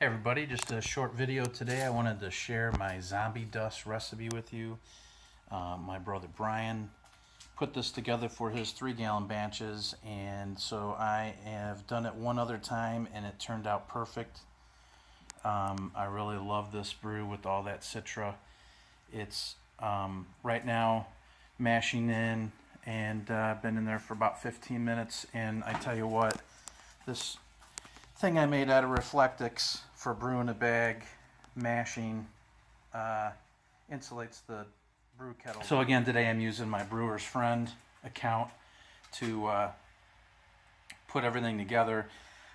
Hey everybody, just a short video today. I wanted to share my zombie dust recipe with you. My brother Brian put this together for his 3-gallon batches, and so I have done it one other time and it turned out perfect. I really love this brew with all that Citra. It's right now mashing in, and I've been in there for about 15 minutes, and I tell you what, this thing I made out of Reflectix for Brew In A Bag mashing insulates the brew kettle. So again, today I'm using my Brewer's Friend account to put everything together.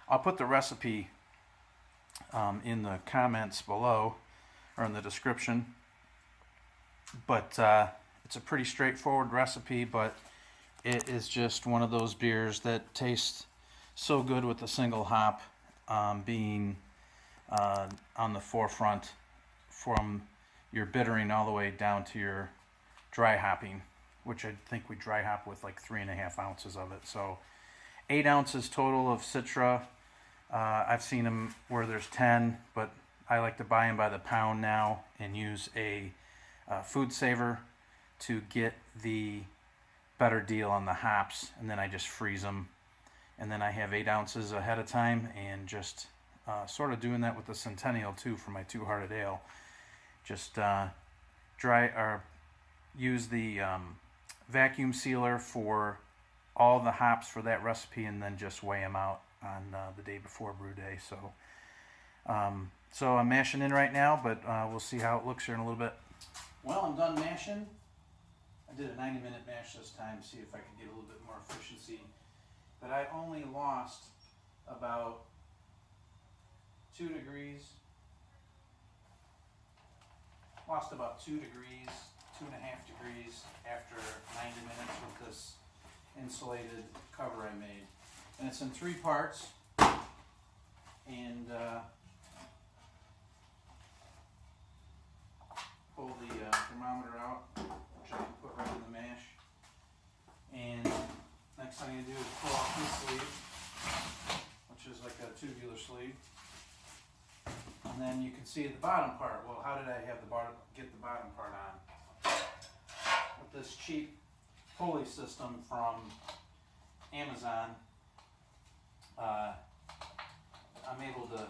I'll put the recipe in the comments below or in the description, but it's a pretty straightforward recipe, but it is just one of those beers that tastes so good with a single hop being on the forefront from your bittering all the way down to your dry hopping, which I think we dry hop with like 3.5 ounces of it. So 8 ounces total of Citra. I've seen them where there's 10, but I like to buy them by the pound now and use a food saver to get the better deal on the hops, and then I just freeze them. And then I have 8 ounces ahead of time, and just sort of doing that with the Centennial too for my Two-Hearted Ale. Just use the vacuum sealer for all the hops for that recipe, and then just weigh them out on the day before brew day. So I'm mashing in right now, but we'll see how it looks here in a little bit. Well, I'm done mashing. I did a 90-minute mash this time to see if I could get a little bit more efficiency. But I only lost about 2 degrees. Lost about 2 degrees, 2.5 degrees after 90 minutes with this insulated cover I made. And it's in 3 parts. And pull the thermometer out, which I can put right in the mash. And next thing I do is pull off this sleeve, which is like a tubular sleeve. And then you can see the bottom part. Well, how did I have get the bottom part on? With this cheap pulley system from Amazon, I'm able to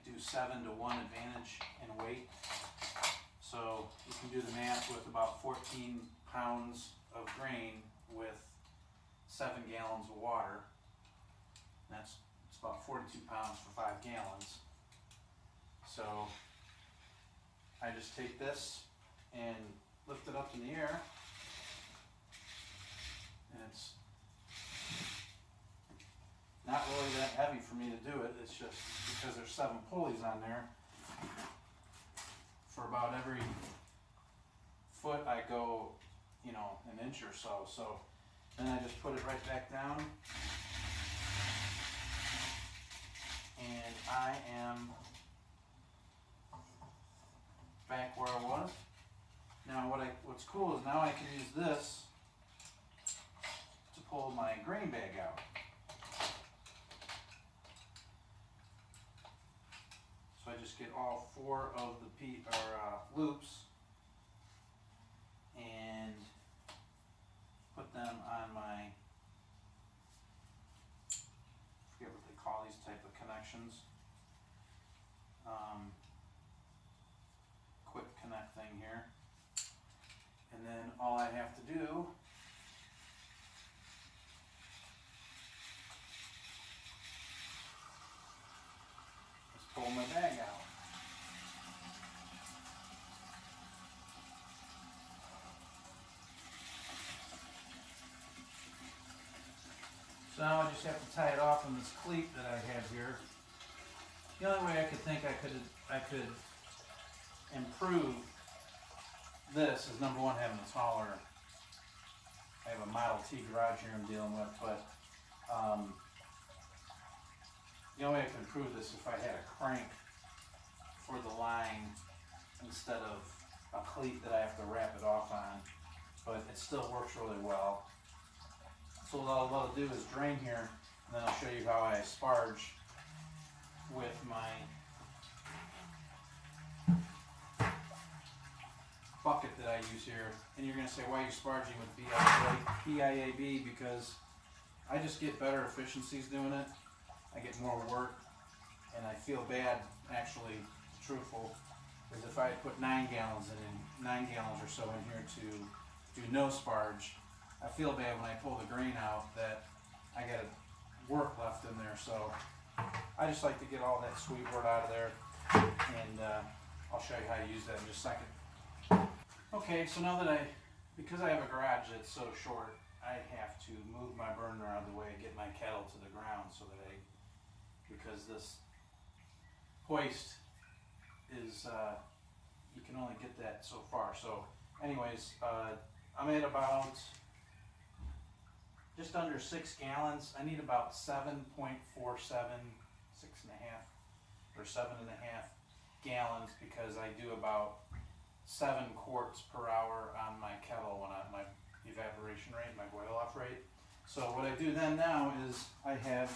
do 7 to 1 advantage in weight. So you can do the math with about 14 pounds of grain with 7 gallons of water. It's about 42 pounds for 5 gallons. So I just take this and lift it up in the air, and it's not really that heavy for me to do it. It's just because there's 7 pulleys on there. For about every foot I go, an inch or so. So then I just put it right back down, and I am back where I was. Now what's cool is now I can use this to pull my grain bag out. So I just get all 4 of the loops and put them on my, I forget what they call these type of connections. Quick connect thing here. And then all I have to do is pull my bag out. So now I just have to tie it off on this cleat that I have here. The only way I could think I could improve this is, number one, having a taller. I have a Model T garage here I'm dealing with, but the only way I could improve this is if I had a crank for the line instead of a cleat that I have to wrap it off on. But it still works really well. So what I'll do is drain here, and then I'll show you how I sparge with my bucket that I use here. And you're going to say, why are you sparging with BIAB? Because I just get better efficiencies doing it. I get more work, and I feel bad, actually, truthful, because if I put 9 gallons or so in here to do no sparge, I feel bad when I pull the grain out that I got work left in there. So I just like to get all that sweet wort out of there, and I'll show you how to use that in just a second. Okay, so now that because I have a garage that's so short, I have to move my burner out of the way and get my kettle to the ground so that because this hoist is, you can only get that so far. So anyways, I'm at about just under 6 gallons. I need about 7.47, 6.5 or 7.5 gallons because I do about 7 quarts per hour on my kettle when my evaporation rate, my boil off rate. So what I do then now is I have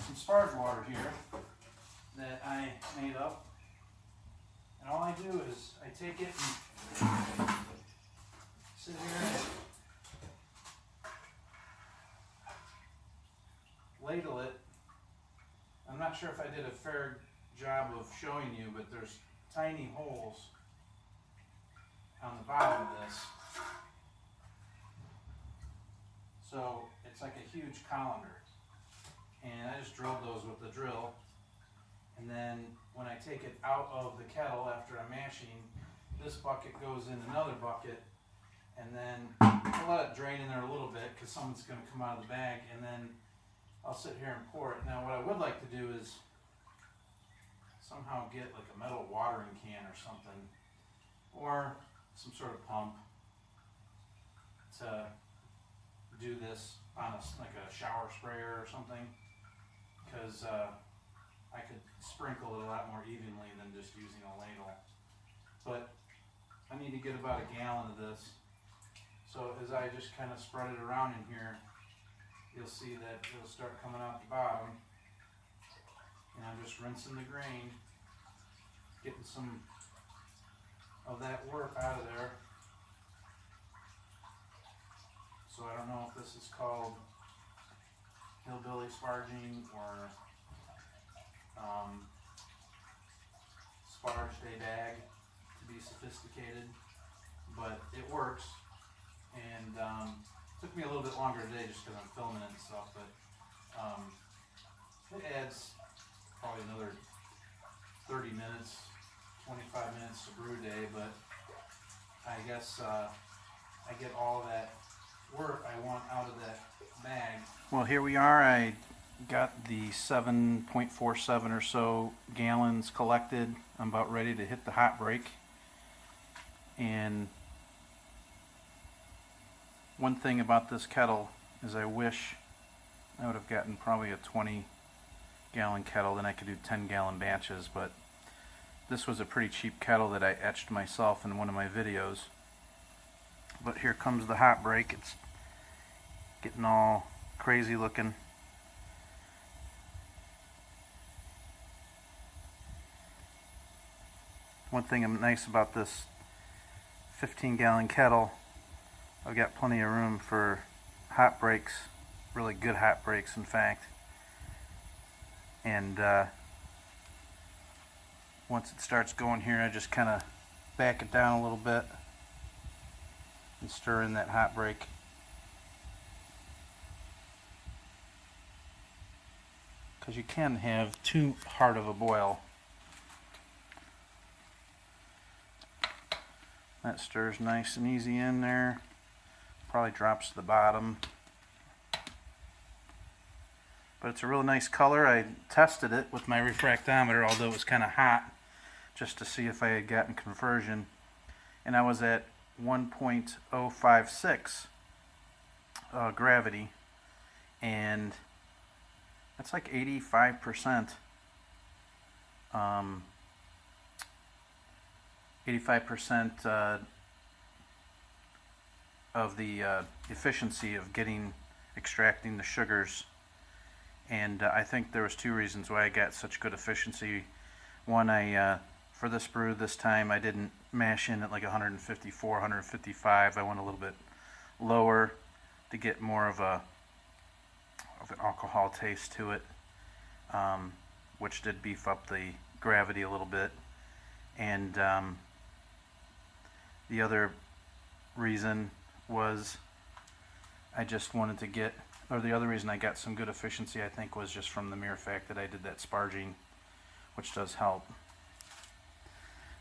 some sparge water here that I made up. And all I do is I take it and sit here and ladle it. I'm not sure if I did a fair job of showing you, but there's tiny holes on the bottom of this. So it's like a huge colander. And I just drilled those with the drill. And then when I take it out of the kettle after I'm mashing, this bucket goes in another bucket, and then I'll let it drain in there a little bit because someone's going to come out of the bag, and then I'll sit here and pour it. Now what I would like to do is somehow get like a metal watering can or something, or some sort of pump to do this on like a shower sprayer or something, because I could sprinkle it a lot more evenly than just using a ladle. But I need to get about a gallon of this. So as I just kind of spread it around in here, you'll see that it'll start coming out the bottom. And I'm just rinsing the grain, getting some of that wort out of there. So I don't know if this is called hillbilly sparging or sparged a bag to be sophisticated, but it works. And took me a little bit longer today just because I'm filming it and stuff, but it adds probably another 30 minutes, 25 minutes to brew day, but I guess I get all that wort I want out of that bag. Well, here we are. I got the 7.47 or so gallons collected. I'm about ready to hit the hot break. And one thing about this kettle is I wish I would have gotten probably a 20-gallon kettle, then I could do 10-gallon batches, but this was a pretty cheap kettle that I etched myself in one of my videos. But here comes the hot break. It's getting all crazy looking. One thing nice about this 15-gallon kettle, I've got plenty of room for hot breaks, really good hot breaks in fact. And once it starts going here, I just kind of back it down a little bit and stir in that hot break. Because you can have too hard of a boil. That stirs nice and easy in there. Probably drops to the bottom. But it's a real nice color. I tested it with my refractometer, although it was kind of hot, just to see if I had gotten conversion. And I was at 1.056 gravity. And that's like 85%. 85% of the efficiency of extracting the sugars and I think there was two reasons why I got such good efficiency. One, for this brew this time I didn't mash in at like 154, 155. I went a little bit lower to get more of an alcohol taste to it, which did beef up the gravity a little bit. And the other reason was I just wanted to get, or the other reason I got some good efficiency, I think, was just from the mere fact that I did that sparging, which does help.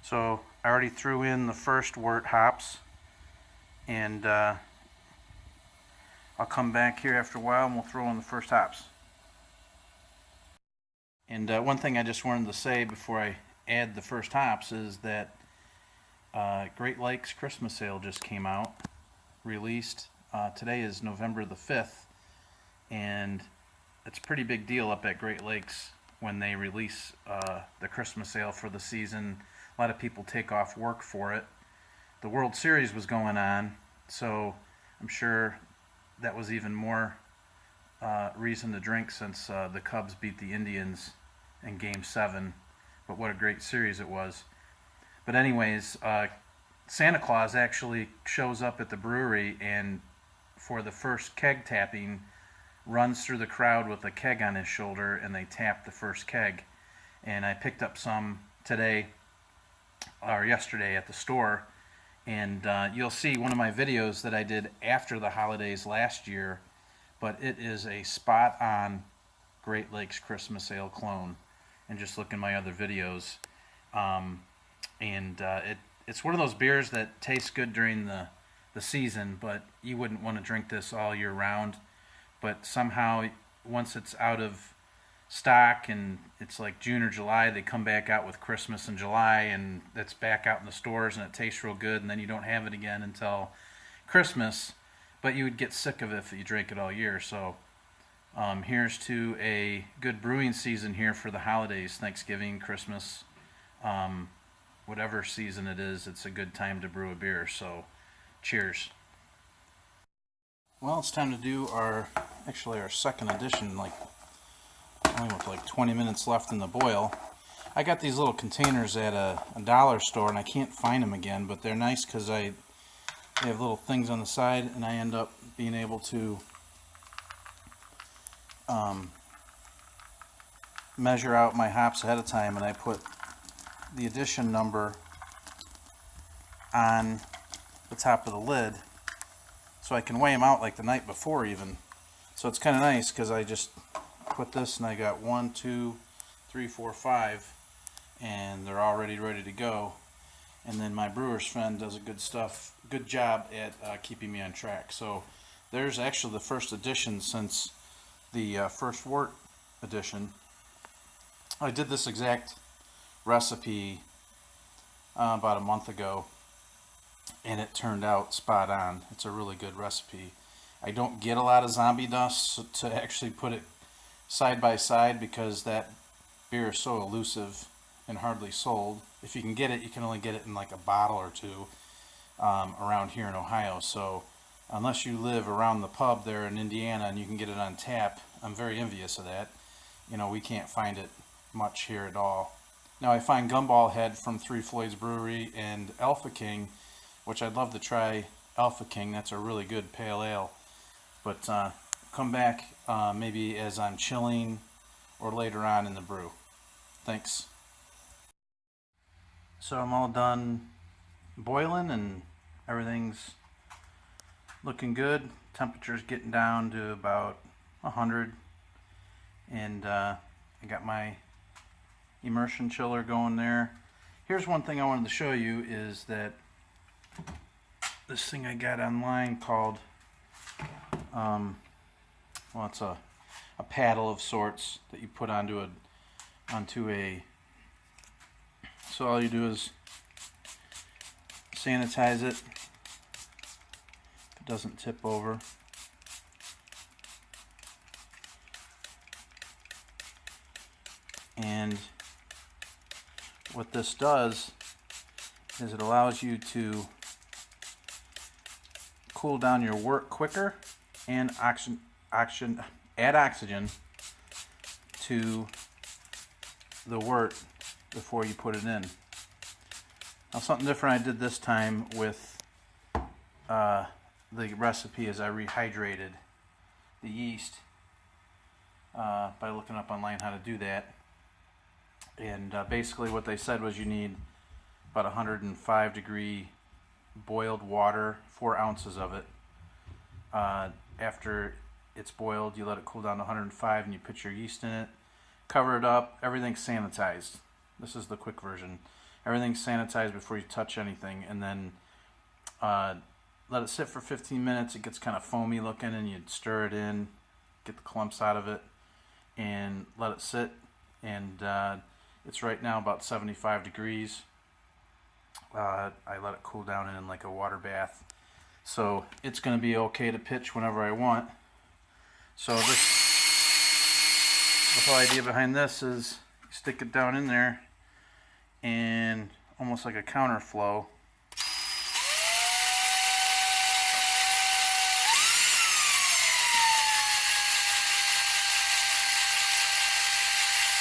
So I already threw in the first Wort hops, and I'll come back here after a while and we'll throw in the first hops. And one thing I just wanted to say before I add the first hops is that Great Lakes Christmas Ale just came out, released. Today is November the 5th, and it's a pretty big deal up at Great Lakes when they release the Christmas Ale for the season. A lot of people take off work for it. The World Series was going on, so I'm sure that was even more reason to drink since the Cubs beat the Indians in Game 7. But what a great series it was. But anyways, Santa Claus actually shows up at the brewery, and for the first keg tapping, runs through the crowd with a keg on his shoulder, and they tap the first keg. And I picked up some today, or yesterday at the store, and you'll see one of my videos that I did after the holidays last year, but it is a spot-on Great Lakes Christmas Ale clone. And just look in my other videos. It's one of those beers that tastes good during the season, but you wouldn't want to drink this all year round. But somehow, once it's out of stock and it's like June or July, they come back out with Christmas in July, and it's back out in the stores, and it tastes real good, and then you don't have it again until Christmas. But you would get sick of it if you drank it all year. So here's to a good brewing season here for the holidays, Thanksgiving, Christmas, whatever season it is, it's a good time to brew a beer. So cheers. Well, it's time to do our second edition, only with like 20 minutes left in the boil. I got these little containers at a dollar store, and I can't find them again, but they're nice because they have little things on the side, and I end up being able to measure out my hops ahead of time, and I put the edition number on the top of the lid so I can weigh them out like the night before even. So it's kind of nice because I just put this and I got 1, 2, 3, 4, 5, and they're already ready to go. And then my brewer's friend does a good job at keeping me on track. So there's actually the first edition since the first Wort edition. I did this exact recipe about a month ago, and it turned out spot on. It's a really good recipe. I don't get a lot of zombie dust to actually put it side by side because that beer is so elusive and hardly sold. If you can get it, you can only get it in like a bottle or two around here in Ohio. So unless you live around the pub there in Indiana and you can get it on tap, I'm very envious of that. You know, we can't find it much here at all. Now I find Gumball Head from Three Floyd's Brewery and Alpha King, which I'd love to try Alpha King. That's a really good pale ale. But come back maybe as I'm chilling or later on in the brew. Thanks. So I'm all done boiling and everything's looking good. Temperature's getting down to about 100, and I got my immersion chiller going there. Here's one thing I wanted to show you is that this thing I got online called well, it's a paddle of sorts that you put onto a so all you do is sanitize it if it doesn't tip over. And what this does is it allows you to cool down your wort quicker and add oxygen to the wort before you put it in. Now something different I did this time with the recipe is I rehydrated the yeast by looking up online how to do that. And basically what they said was you need about 105 degree boiled water, 4 ounces of it. After it's boiled, you let it cool down to 105 and you put your yeast in it, cover it up, everything's sanitized. This is the quick version. Everything's sanitized before you touch anything, and then let it sit for 15 minutes. It gets kind of foamy looking, and you stir it in, get the clumps out of it, and let it sit. And it's right now about 75 degrees. I let it cool down in like a water bath. So it's going to be okay to pitch whenever I want. So the whole idea behind this is you stick it down in there and almost like a counterflow.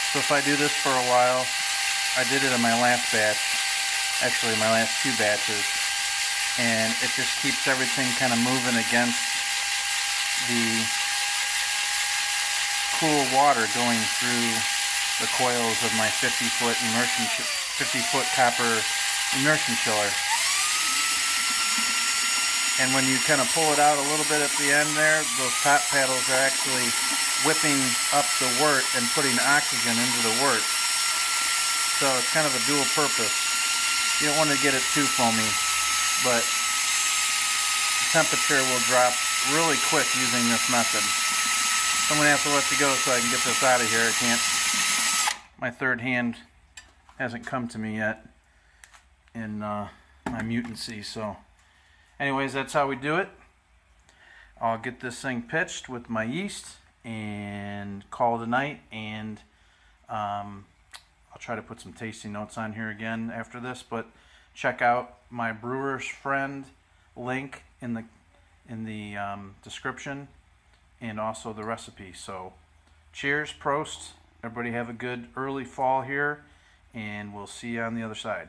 So if I do this for a while, I did it in my last batch, actually my last 2 batches, and it just keeps everything kind of moving against the cool water going through the coils of my 50-foot copper immersion chiller. And when you kind of pull it out a little bit at the end there, those top paddles are actually whipping up the wort and putting oxygen into the wort. So it's kind of a dual purpose. You don't want to get it too foamy, but the temperature will drop really quick using this method. So I'm going to have to let you go so I can get this out of here. I can't. My third hand hasn't come to me yet in my mutancy. So anyways, that's how we do it. I'll get this thing pitched with my yeast and call it a night, and I'll try to put some tasting notes on here again after this, but check out my brewer's friend link in the description, and also the recipe. So cheers, prost, everybody have a good early fall here, and we'll see you on the other side.